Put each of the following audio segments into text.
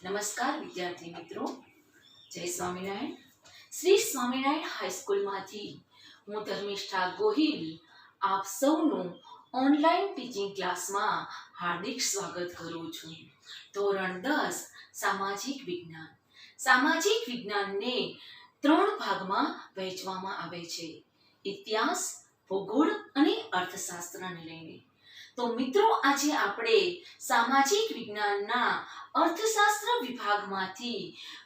નમસ્કાર વિદ્યાર્થી મિત્રો, જય સ્વામિનારાયણ. શ્રી સ્વામિનારાયણ હાઈસ્કૂલમાંથી હું ધર્મિષ્ઠા ગોહિલ આપ સૌનું ઓનલાઈન ટીચિંગ ક્લાસમાં હાર્દિક સ્વાગત કરું છું. ધોરણ 10 સામાજિક વિજ્ઞાન. સામાજિક વિજ્ઞાનને 3 ભાગમાં વહેંચવામાં આવે છે: ઇતિહાસ, ભૂગોળ અને અર્થશાસ્ત્રને લઈને. તો મિત્રો, આજે આપણે સામાજિક વિજ્ઞાનના અર્થશાસ્ત્ર વિભાગમાંથી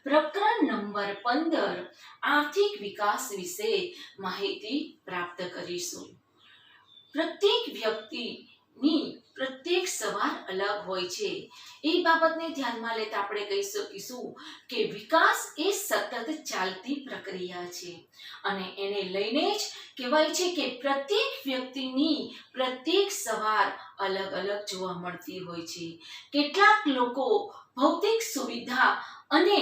પ્રકરણ નંબર 15 આર્થિક વિકાસ વિશે માહિતી પ્રાપ્ત કરીશું. પ્રત્યેક વ્યક્તિની પ્રત્યેક સવાર અલગ હોય છે. એ બાબતને ધ્યાનમાં લેતા આપણે કહી શકીશું કે વિકાસ એ સતત ચાલતી પ્રક્રિયા છે અને એને લઈને જ કહેવાય છે કે પ્રત્યેક વ્યક્તિની પ્રત્યેક સવાર અલગ અલગ જોવા મળતી હોય છે. કેટલાક લોકો ભૌતિક સુવિધા અને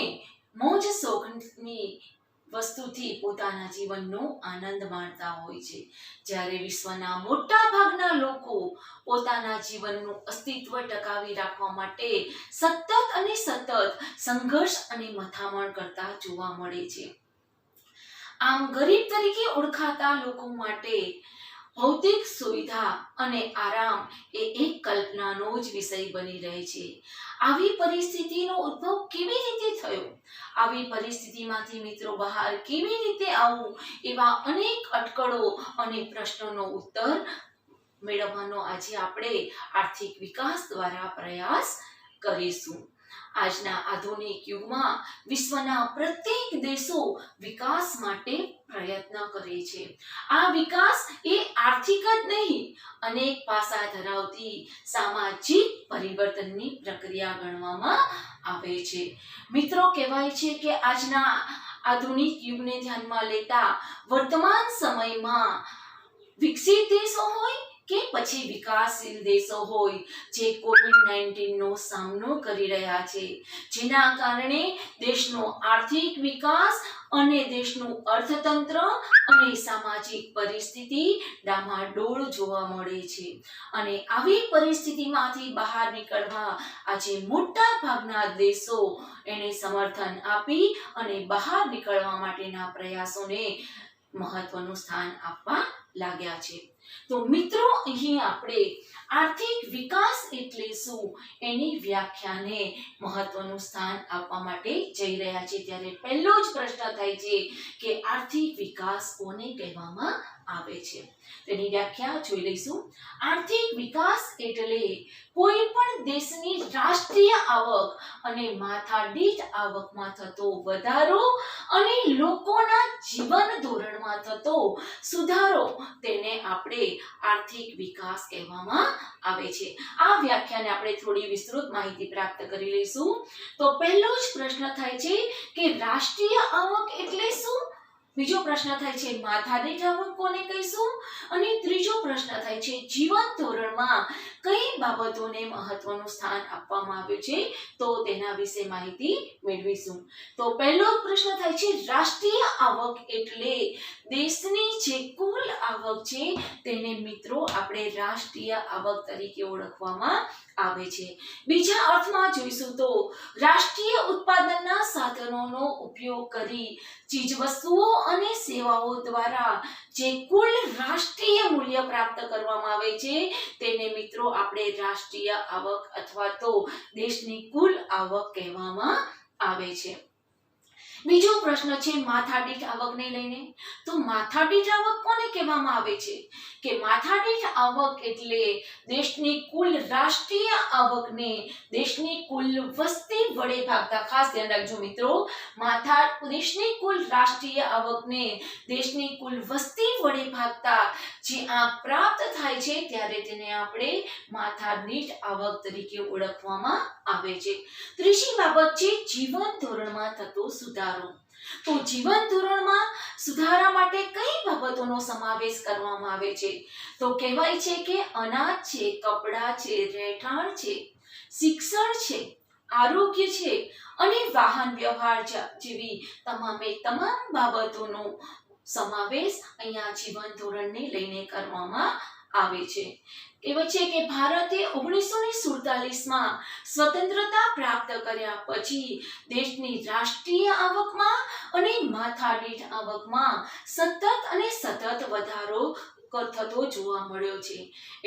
મોજ શોખની વસ્તુથી પોતાના જીવનનો આનંદ માણતા હોય છે, જ્યારે વિશ્વના મોટા ભાગના લોકો પોતાના જીવનનું અસ્તિત્વ ટકાવી રાખવા માટે સતત સંઘર્ષ અને મથામણ કરતા જોવા મળે છે. આમ ગરીબ તરીકે ઓળખાતા લોકો માટે ભૌતિક સુવિધા અને આરામ એ એક કલ્પનાનો જ વિષય બની રહે છે. આવી પરિસ્થિતિનો ઉદ્ભવ કેવી રીતે થયો? આવી પરિસ્થિતિમાંથી મિત્રો બહાર કેવી રીતે આવવું? એવા અનેક અટકળો અને પ્રશ્નોનો ઉત્તર મેળવવાનો આજે આપણે આર્થિક વિકાસ દ્વારા પ્રયાસ કરીશું. આજના આધુનિક યુગમાં વિશ્વના પ્રત્યેક દેશો વિકાસ માટે પ્રયત્ન કરે છે. આ વિકાસ એ આર્થિક જ નહીં, અનેક પાસા ધરાવતી સામાજિક પરિવર્તનની પ્રક્રિયા ગણવામાં આવે છે. મિત્રો, કહેવાય છે કે આજના આધુનિક યુગને ધ્યાનમાં લેતા વર્તમાન સમયમાં વિકસિત દેશો હોય કે પછી વિકાસશીલ દેશો હોય, જે કોવિડ-19 નો સામનો કરી રહ્યા છે, જેના કારણે દેશનો આર્થિક વિકાસ અને દેશનું અર્થતંત્ર અને સામાજિક પરિસ્થિતિ ડામાડોળ જોવા મળે છે. અને આવી પરિસ્થિતિમાંથી બહાર નીકળવા આજે મોટા ભાગના દેશો એને સમર્થન આપી અને બહાર નીકળવા માટેના પ્રયાસોને મહત્વનું સ્થાન આપવા લાગ્યા છે. તો મિત્રો, અહીં આપણે આર્થિક વિકાસ એટલે શું એની વ્યાખ્યાને મહત્વનું સ્થાન આપવા માટે જઈ રહ્યા છીએ. ત્યારે પહેલો જ પ્રશ્ન થાય છે કે આર્થિક વિકાસ કોને કહેવામાં આવે છે? તેની વ્યાખ્યા જોઈ લઈશું. આર્થિક વિકાસ એટલે કોઈ પણ દેશની રાષ્ટ્રીય આવક અને માથાદીઠ આવકમાં થતો વધારો અને લોકોના જીવન ધોરણમાં થતો સુધારો, તેને આપણે આર્થિક વિકાસ કહેવામાં આવે છે. આ વ્યાખ્યાને આપણે થોડી વિસ્તૃત માહિતી પ્રાપ્ત કરી લઈશું. તો પહેલો જ પ્રશ્ન થાય છે કે રાષ્ટ્રીય આવક એટલે શું? બીજો પ્રશ્ન થાય છે માથાદીઠ આવક કોને કહીશું? અને ત્રીજો પ્રશ્ન થાય છે જીવન ધોરણમાં કઈ બાબતોને મહત્વનું સ્થાન આપવામાં આવ્યું છે, તો તેના વિશે માહિતી મેળવીશું. તો પહેલો પ્રશ્ન થાય છે રાષ્ટ્રીય આવક એટલે દેશની જે કુલ આવક છે તેને મિત્રો આપણે રાષ્ટ્રીય આવક તરીકે ઓળખવામાં આવે છે. બીજા અર્થમાં જોઈશું તો રાષ્ટ્રીય ઉત્પાદનના સાધનોનો ઉપયોગ કરી ચીજવસ્તુઓ અને સેવાઓ દ્વારા જે કુલ રાષ્ટ્રીય મૂલ્ય પ્રાપ્ત કરવામાં આવે છે તેને મિત્રો આપણે રાષ્ટ્રીય આવક અથવા તો દેશની કુલ આવક કહેવામાં આવે છે. બીજો પ્રશ્ન છે માથાદીઠ આવકને લઈને. તો માથાદીઠ આવક કોને કહેવામાં આવે છે? કે માથાદીઠ આવક એટલે દેશની કુલ રાષ્ટ્રીય આવકને દેશની કુલ વસ્તી વડે ભાગતા. ખાસ ધ્યાન રાખજો મિત્રો, દેશની કુલ રાષ્ટ્રીય આવકને દેશની કુલ વસ્તી વડે ભાગતા જે આંક પ્રાપ્ત થાય છે ત્યારે તેને આપણે માથાદીઠ આવક તરીકે ઓળખવામાં આવે છે. ત્રીજી બાબત છે જીવન ધોરણમાં થતો સુધારો. તો જીવન ધોરણમાં સુધારા માટે કઈ બાબતોનો સમાવેશ કરવામાં આવે છે? તો કહેવાય છે કે અનાજ છે, કપડાં છે, રહેઠાણ છે, શિક્ષણ છે, આરોગ્ય છે અને વાહન વ્યવહાર જેવી તમામ બાબતોનો સમાવેશ અહીંયા જીવન ધોરણને લઈને કરવામાં આવે છે। કહેવાય છે કે ભારતે 1947માં સ્વતંત્રતા પ્રાપ્ત કર્યા પછી દેશની રાષ્ટ્રીય આવકમાં અને માથાદીઠ આવકમાં સતત વધારો થતો જોવા મળ્યો છે।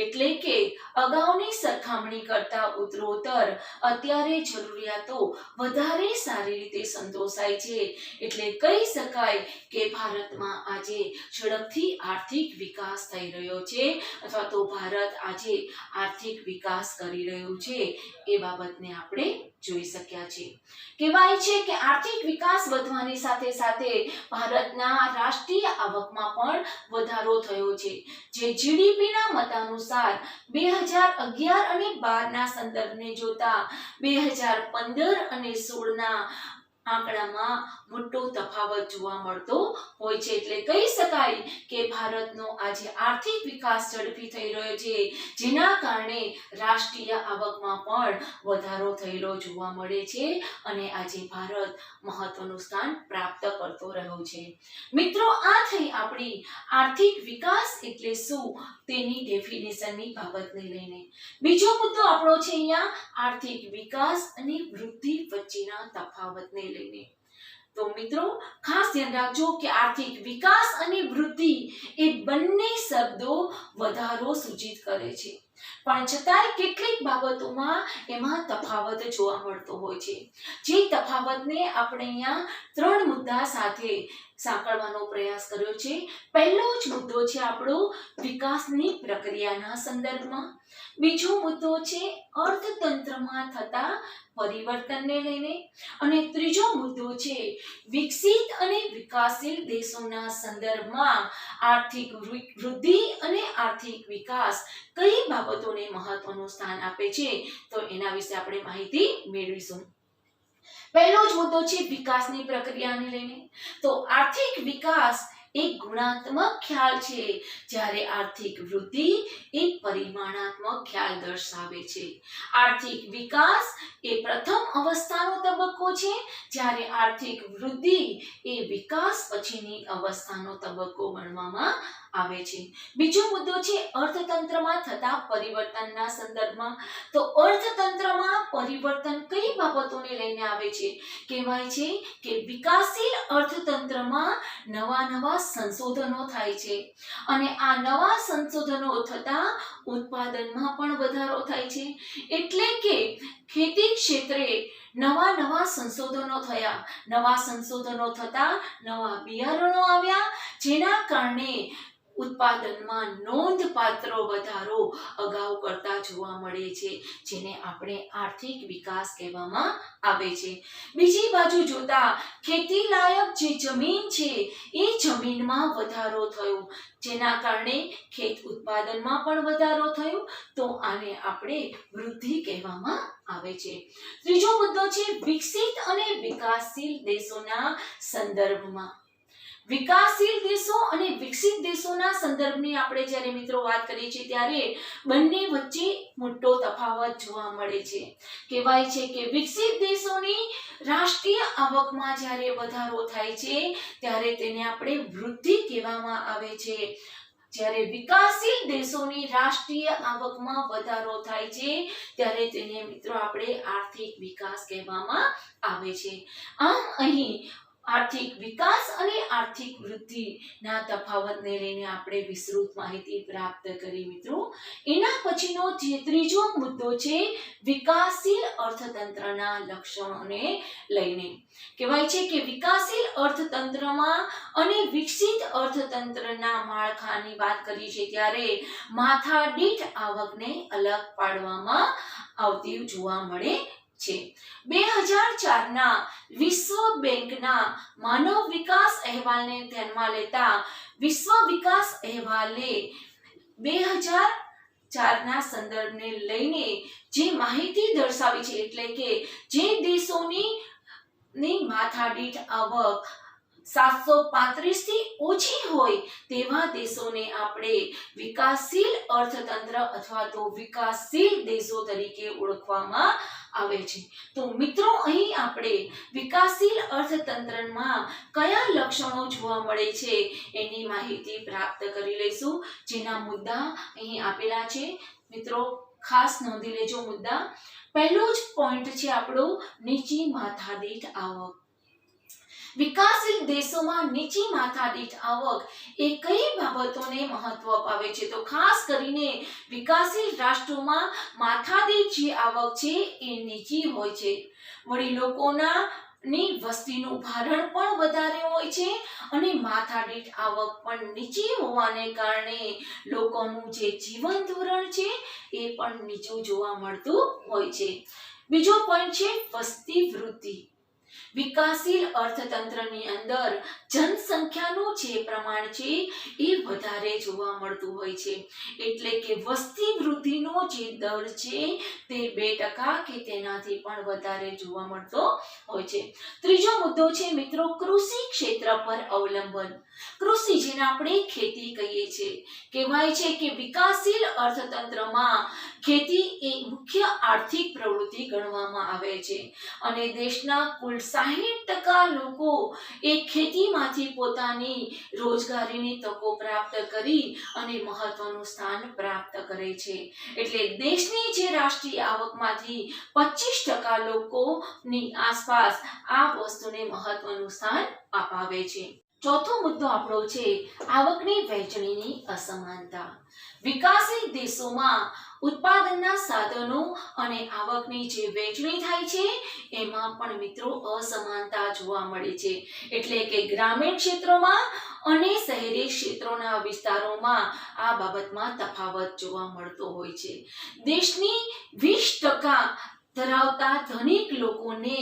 એટલે કે અગાઉની સરખામણી કરતા ઉત્તરોત્તર અત્યારે જરૂરિયાતો વધારે સારી રીતે સંતોષાય છે। એટલે કહી શકાય કે ભારતમાં આજે ઝડપથી આર્થિક વિકાસ થઈ રહ્યો છે અથવા તો ભારત આજે આર્થિક વિકાસ કરી રહ્યું છે એ બાબતને આપણે જોઈ શક્યા છે। કહેવાય છે કે આર્થિક વિકાસ વધવાની સાથે સાથે ભારતના રાષ્ટ્રીય આવકમાં પણ વધારો થયો છે, જે જીડીપીના મતાનુસાર 2011 અને 12 ના સંદર્ભને જોતા 2015 અને 16 ના આંકડામાં મોટો તફાવત જોવા મળતો હોય છે। એટલે કહી શકાય કે ભારતનો આજે આર્થિક વિકાસ ઝડપી થઈ રહ્યો છે, જેના કારણે રાષ્ટ્રીય આવકમાં પણ વધારો થયેલો જોવા મળે છે અને આજે ભારત મહત્વનું સ્થાન પ્રાપ્ત કરતો રહ્યો છે। મિત્રો, આ થઈ આપણી આર્થિક વિકાસ એટલે શું તેની ડેફિનેશનની બાબતને લઈને। બીજો મુદ્દો આપણો છે અહીંયા આર્થિક વિકાસ અને વૃદ્ધિ વચ્ચેના તફાવતને લઈને। તો મિત્રો, ખાસ ધ્યાન રાખજો કે આર્થિક વિકાસ અને વૃદ્ધિ એ બંને શબ્દો વધારો સૂચિત કરે છે, પણ છતાંય કેટલીક બાબતોમાં એમાં તફાવત જોવા મળતો હોય છે। જે તફાવતને આપણે અહીંયા 3 મુદ્દા સાથે સાંકળવાનો પ્રયાસ કર્યો છે। પહેલો જ મુદ્દો છે આપણો વિકાસની પ્રક્રિયાના સંદર્ભમાં, બીજો મુદ્દો છે અર્થતંત્રમાં થતા પરિવર્તનને લઈને અને ત્રીજો મુદ્દો છે વિકસિત અને વિકાસશીલ દેશોના સંદર્ભમાં આર્થિક વૃદ્ધિ અને આર્થિક વિકાસ કઈ બાબતોને મહત્વનું સ્થાન આપે છે, તો એના વિશે આપણે માહિતી મેળવીશું। પહેલો જ મુદ્દો છે વિકાસની પ્રક્રિયાને લઈને। તો આર્થિક વિકાસ એક ગુણાત્મક ખ્યાલ છે, જ્યારે આર્થિક વૃદ્ધિ એક પરિમાણાત્મક ખ્યાલ દર્શાવે છે। આર્થિક વિકાસ એ પ્રથમ અવસ્થાનો તબક્કો છે, જ્યારે આર્થિક વૃદ્ધિ એ વિકાસ પછીની અવસ્થાનો તબક્કો ગણવામાં આવે છે। બીજો મુદ્દો છે અર્થતંત્રમાં થતા પરિવર્તનના સંદર્ભમાં। તો અર્થતંત્રમાં પરિવર્તન કઈ બાબતોને લઈને આવે છે? કહેવાય છે કે વિકાસશીલ અર્થતંત્રમાં નવા સંશોધનો થાય છે અને આ નવા સંશોધનો થતા ઉત્પાદનમાં પણ વધારો થાય છે। એટલે કે ખેતી ક્ષેત્રે નવા સંશોધનો થયા, નવા સંશોધનો થતા નવા બિયારણો આવ્યા, જેના કારણે ઉત્પાદનમાં નોંધપાત્ર વધારો અગાઉ કરતા જોવા મળે છે, જેને આપણે આર્થિક વિકાસ કહેવામાં આવે છે। બીજી બાજુ જોતા ખેતી લાયક જે જમીન છે એ જમીનમાં વધારો થયો, જેના કારણે ખેત ઉત્પાદનમાં પણ વધારો થયો, તો આને આપણે વૃદ્ધિ કહેવામાં આવે છે। ત્રીજો મુદ્દો છે વિકસિત અને વિકાસશીલ દેશોના સંદર્ભમાં। વિકાસશીલ દેશો અને વિકસિત દેશોના સંદર્ભની આપણે જ્યારે મિત્રો વાત કરીએ છીએ ત્યારે બંને વચ્ચે મોટો તફાવત જોવા મળે છે। કહેવાય છે કે વિકસિત દેશોની રાષ્ટ્રીય આવકમાં જ્યારે વધારો થાય છે ત્યારે તેને આપણે વૃદ્ધિ કહેવામાં આવે છે, જ્યારે વિકાસશીલ દેશોની રાષ્ટ્રીય આવકમાં વધારો થાય છે ત્યારે તેને મિત્રો આપણે આર્થિક વિકાસ કહેવામાં આવે છે। આમ અહીં આર્થિક વિકાસ અને આર્થિક વૃદ્ધિના તફાવતને લઈને આપણે વિસ્તૃત માહિતી પ્રાપ્ત કરી મિત્રો। એના પછીનો જે ત્રીજો મુદ્દો છે વિકાસશીલ અર્થતંત્રના લક્ષણોને લઈને। કહેવાય છે કે વિકાસશીલ અર્થતંત્રમાં અને વિકસિત અર્થતંત્રના માળખાની વાત કરીએ છીએ ત્યારે માથાદીઠ આવકને અલગ પાડવામાં આવતી જોવા મળે છે। 2004 ના વિશ્વ બેંકના માનવ વિકાસ અહેવાલને ધ્યાનમાં લેતા વિશ્વ વિકાસ અહેવાલે 2004 ના સંદર્ભને લઈને જે માહિતી દર્શાવી છે, એટલે કે જે દેશોની માથાદીઠ આવક 735 થી ઓછી હોય તેવા દેશોને આપણે વિકાસશીલ અર્થતંત્ર અથવા તો વિકાસશીલ દેશો તરીકે ઓળખવામાં આવે છે। તો મિત્રો, અહીં આપણે વિકાસશીલ અર્થતંત્રમાં કયા લક્ષણો જોવા મળે છે એની માહિતી પ્રાપ્ત કરી લઈશું, જેના મુદ્દા અહીં આપેલા છે. મિત્રો ખાસ નોંધી લેજો મુદ્દા. પહેલો જ પોઈન્ટ છે આપણો નીચી માથાદીઠ આવક. વિકાસશીલ દેશોમાં નીચી માથાદીઠ આવક એ કઈ બાબતોને મહત્વ અપાવે છે? તો ખાસ કરીને વિકાસશીલ રાષ્ટ્રોમાં માથાદીઠ જે આવક છે એ નીચી હોય છે. વળી લોકોના ની વસ્તીનું ભારણ પણ વધારે હોય છે અને માથાદીઠ આવક પણ નીચી હોવાને કારણે લોકોનું જે જીવન ધોરણ છે એ પણ નીચું જોવા મળતું હોય છે. બીજો પોઈન્ટ છે વસ્તી વૃદ્ધિ. વિકાસશીલ અર્થતંત્રની અંદર જનસંખ્યાનું જે પ્રમાણ છે એ વધારે જોવા મળતું હોય છે, એટલે કે વસ્તી વૃદ્ધિનો જે દર છે તે 2% કે તેનાથી પણ વધારે જોવા મળતો હોય છે. ત્રીજો મુદ્દો છે મિત્રો કૃષિ ક્ષેત્ર પર અવલંબન. કૃષિ જેને આપણે ખેતી કહીએ છીએ, કહેવાય છે કે વિકાસશીલ અર્થતંત્રમાં ખેતી એ મુખ્ય આર્થિક પ્રવૃત્તિ ગણવામાં આવે છે અને દેશના કુલ 60% લોકો એ ખેતીમાંથી પોતાની રોજગારીની તકો પ્રાપ્ત કરી અને મહત્વનું સ્થાન પ્રાપ્ત કરે છે. એટલે દેશની જે રાષ્ટ્રીય આવકમાંથી 25% લોકોની આસપાસ આ વસ્તુને મહત્વનું સ્થાન અપાવે છે. ચોથો મુદ્દો આપણો છે આવકની વહેંચણીની અસમાનતા. વિકાસશીલ દેશોમાં ઉત્પાદનના સાધનો અને આવકની જે વહેંચણી થાય છે એમાં પણ મિત્રો અસમાનતા જોવા મળે છે. એટલે કે ગ્રામીણ ક્ષેત્રોમાં અને શહેરી ક્ષેત્રોના વિસ્તારોમાં આ બાબતમાં તફાવત જોવા મળતો હોય છે. દેશની 20% ધરાવતા ધનિક લોકોને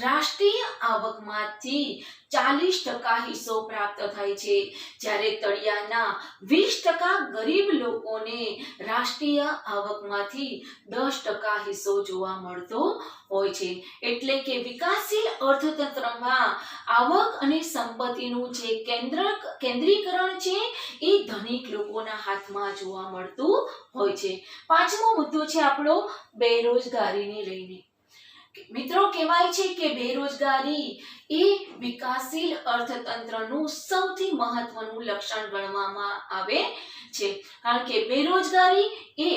રાષ્ટ્રીય આવકમાંથી 40% હિસ્સો પ્રાપ્ત થાય છે, જ્યારે તળિયાના 20% ગરીબ લોકોને રાષ્ટ્રીય આવકમાંથી 10% હિસ્સો જોવા મળતો હોય છે. એટલે કે વિકાસશીલ અર્થતંત્રમાં આવક અને સંપત્તિનું જે કેન્દ્રીકરણ છે એ ધનિક લોકોના હાથમાં જોવા મળતું હોય છે. પાંચમો મુદ્દો છે આપણો બેરોજગારીને લઈને. મિત્રો કહેવાય છે કે બેરોજગારી એ વિકાસશીલ અર્થતંત્રનું સૌથી મહત્વનું લક્ષણ ગણવામાં આવે છે, કારણ કે બેરોજગારી એ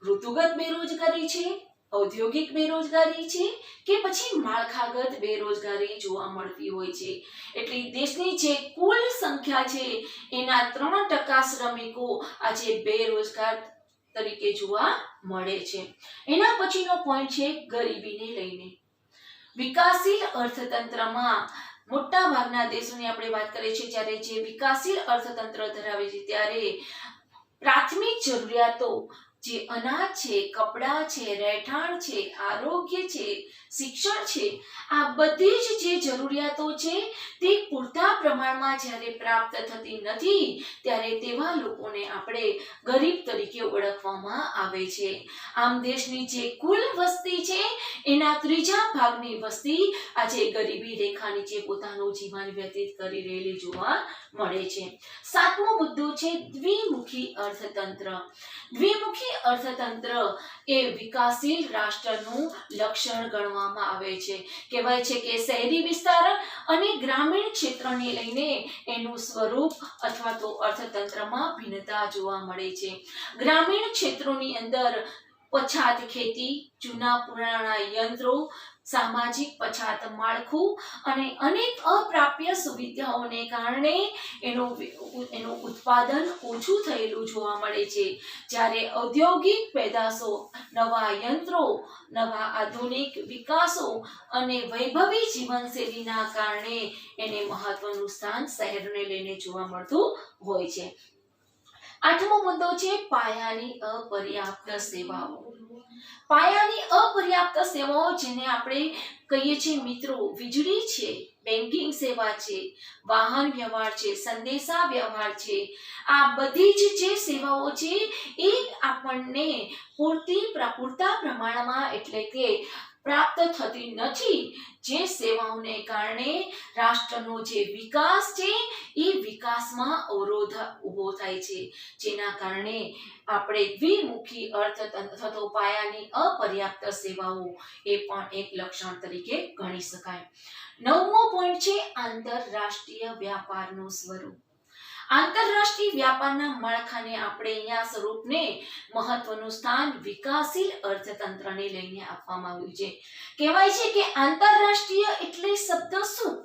ઋતુગત બેરોજગારી છે, ઔદ્યોગિક બેરોજગારી છે કે પછી માળખાગત બેરોજગારી જોવા મળતી હોય છે. એટલે દેશની જે કુલ સંખ્યા છે એના 3% શ્રમિકો આજે બેરોજગાર તરીકે જોવા મળે છે. એના પછીનો પોઈન્ટ છે ગરીબીને લઈને. વિકાસશીલ અર્થતંત્રમાં મોટા ભાગના દેશોની આપણે વાત કરીએ છીએ, જ્યારે જે વિકાસશીલ અર્થતંત્ર ધરાવે છે ત્યારે પ્રાથમિક જરૂરિયાતો જે અનાજ છે, કપડાં છે, રહેઠાણ છે, આરોગ્ય છે, શિક્ષણ છે, આ બધી જ જે જરૂરિયાતો છે તે પૂરતા પ્રમાણમાં જ્યારે પ્રાપ્ત થતી નથી ત્યારે તેવા લોકોને આપણે ગરીબ તરીકે ઓળખવામાં આવે છે. આમ દેશની જે કુલ વસ્તી છે એના 3/4 વસ્તી આજે ગરીબી રેખા નીચે પોતાનું જીવન વ્યતીત કરી રહેલી જોવા મળે છે. સાતમો મુદ્દો છે દ્વિમુખી અર્થતંત્ર. દ્વિમુખી અર્થતંત્ર એ વિકાસશીલ રાષ્ટ્રનું લક્ષણ ગણવામાં આવે છે. કહેવાય છે કે શહેરી વિસ્તાર અને ગ્રામીણ ક્ષેત્રને લઈને એનું સ્વરૂપ અથવા તો અર્થતંત્રમાં ભિન્નતા જોવા મળે છે. ગ્રામીણ ક્ષેત્રોની અંદર પછાત ખેતી, જૂના પુરાણા યંત્રો, સામાજિક પછાત માળખું અને અનેક અપ્રાપ્ય સુવિધાઓને કારણે એનું ઉત્પાદન ઓછું થયેલું જોવા મળે છે. જ્યારે ઔદ્યોગિક પેદાશો, નવા યંત્રો, નવા આધુનિક વિકાસો અને વૈભવી જીવનશૈલીના કારણે એને મહત્વનું સ્થાન શહેરને લઈને જોવા મળતું હોય છે. આઠમો મુદ્દો છે પાયાની અપર્યાપ્ત સેવાઓ. પાયાની અપર્યાપ્ત સેવાઓ જેને આપણે કહીએ છીએ મિત્રો વીજળી છે, બેન્કિંગ સેવા છે, વાહન વ્યવહાર છે, સંદેશા વ્યવહાર છે, આ બધી જ જે સેવાઓ છે એ આપણને પૂરતા પ્રમાણમાં એટલે કે પ્રાપ્ત થતી નથી, જે સેવાઓને કારણે રાષ્ટ્રનો જે વિકાસ છે એ વિકાસમાં અવરોધ ઊભો થાય છે, જેના કારણે આપણે દ્વિમુખી અર્થતંત્ર અથવા તો પાયાની અપર્યાપ્ત સેવાઓ એ પણ એક લક્ષણ તરીકે ગણી શકાય. 9મો પોઈન્ટ છે આંતરરાષ્ટ્રીય વ્યાપારનું સ્વરૂપ. આંતરરાષ્ટ્રીય વ્યાપારના માળખાને આપણે અહીંયા સ્વરૂપને મહત્વનું સ્થાન વિકાસશીલ અર્થતંત્રને લઈને આપવામાં આવ્યું છે. કહેવાય છે કે આંતરરાષ્ટ્રીય એટલે શબ્દ શું?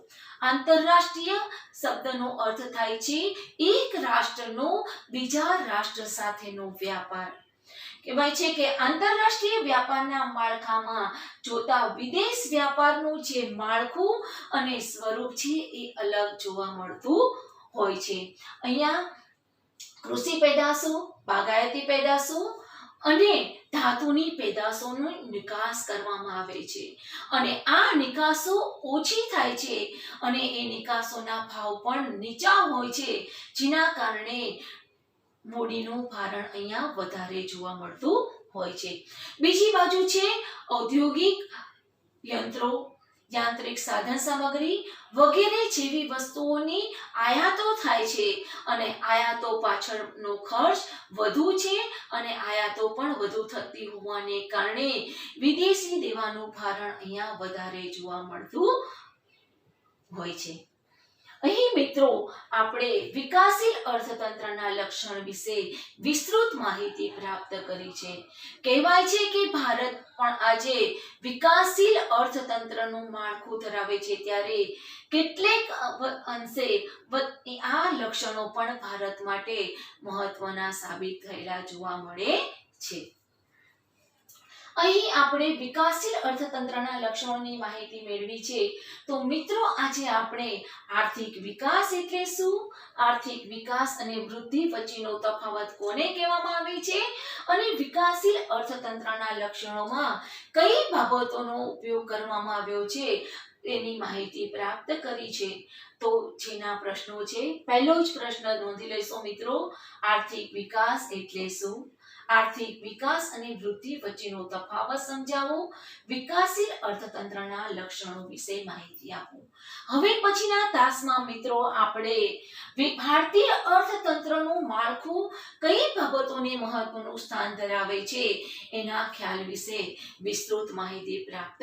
આંતરરાષ્ટ્રીય શબ્દનો અર્થ થાય છે એક રાષ્ટ્રનો બીજા રાષ્ટ્ર સાથેનો વ્યાપાર. કહેવાય છે કે આંતરરાષ્ટ્રીય વ્યાપારના માળખામાં જોતા વિદેશ વ્યાપારનું જે માળખું અને સ્વરૂપ છે એ અલગ જોવા મળતું હોય છે. અહીંયા કૃષિ પેદાશો, બાગાયતી પેદાશો અને ધાતુની પેદાશોનો નિકાસ કરવામાં આવે છે અને આ નિકાસો ઓછી થાય છે અને એ નિકાસોના ભાવ પણ નીચા હોય છે, જેના કારણે મૂડીનું ભારણ અહીંયા વધારે જોવા મળતું હોય છે. બીજી બાજુ છે ઔદ્યોગિક યંત્રો, યાંત્રિક સાધન સામગ્રી વગેરે જેવી વસ્તુઓની આયાતો થાય છે અને આયાતો પાછળનો ખર્ચ વધુ છે અને આયાતો પણ વધુ થતી હોવાને કારણે વિદેશી દેવાનું ભારણ અહીંયા વધારે જોવા મળતું હોય છે. અહીં મિત્રો આપણે વિકાસશીલ અર્થતંત્રના લક્ષણ વિશે વિસ્તૃત માહિતી પ્રાપ્ત કરી છે. કહેવાય છે કે ભારત પણ આજે વિકાસશીલ અર્થતંત્રનું માળખું ધરાવે છે, ત્યારે કેટલેક અંશે આ લક્ષણો પણ ભારત માટે મહત્વના સાબિત થયેલા જોવા મળે છે. અહીં આપણે વિકાસશીલ અર્થતંત્રના લક્ષણોની માહિતી મેળવી છે. તો મિત્રો આજે આપણે આર્થિક વિકાસ એટલે શું, આર્થિક વિકાસ અને વૃદ્ધિ વચ્ચેનો તફાવત કોને કહેવામાં આવે છે અને વિકાસશીલ અર્થતંત્રના લક્ષણોમાં કઈ બાબતોનો ઉપયોગ કરવામાં આવ્યો છે તેની માહિતી પ્રાપ્ત કરી છે. તો જેના પ્રશ્નો છે, પહેલો જ પ્રશ્ન નોંધી લેશો મિત્રો, આર્થિક વિકાસ એટલે શું, આર્થિક વિકાસ અને વૃદ્ધિ વચ્ચેનો તફાવત સમજાવો, વિકાસશીલ અર્થતંત્રના લક્ષણો વિશે માહિતી આપો. હવે પછીના તાસમાં મિત્રો આપણે ભારતીય અર્થતંત્રનું માળખું કઈ બાબતોને મહત્વનું સ્થાન ધરાવે છે એના ખ્યાલ વિશે વિસ્તૃત માહિતી પ્રાપ્ત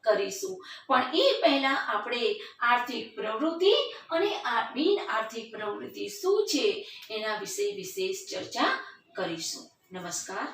કરીશું. પણ એ પહેલા આપણે આર્થિક પ્રવૃત્તિ અને બિન આર્થિક પ્રવૃત્તિ શું છે એના વિશે વિશેષ ચર્ચા કરીશું. નમસ્કાર.